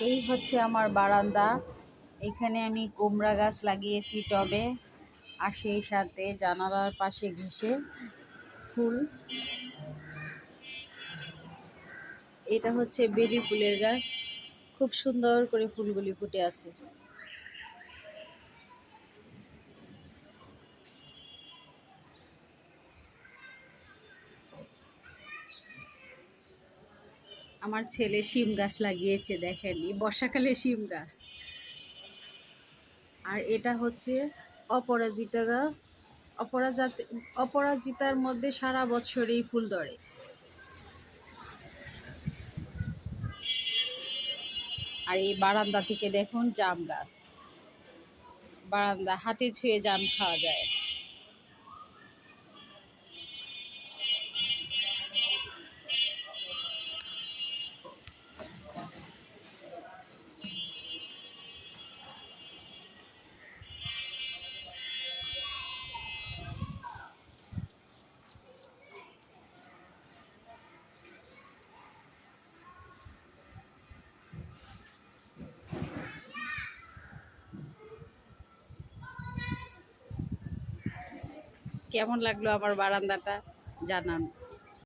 এই হচ্ছে আমার বারান্দা। এখানে আমি কুমড়া গাছ লাগিয়েছি টবে, আর সেই সাথে জানালার পাশে ঘেঁষে ফুল। এটা হচ্ছে বেলি ফুলের গাছ, খুব সুন্দর করে ফুলগুলি ফুটে আছে। আমার ছেলে শিম গাছ লাগিয়েছে, দেখেন, এই বর্ষাকালে শিম গাছ। আর এটা হচ্ছে অপরাজিতা গাছ। অপরাজিতার মধ্যে সারা বছরই ফুল ধরে। আর এই বারান্দা থেকে দেখুন জাম গাছ, বারান্দা হাতে ছুঁয়ে জাম খাওয়া যায়। কেমন লাগলো আমার বারান্দাটা জানান।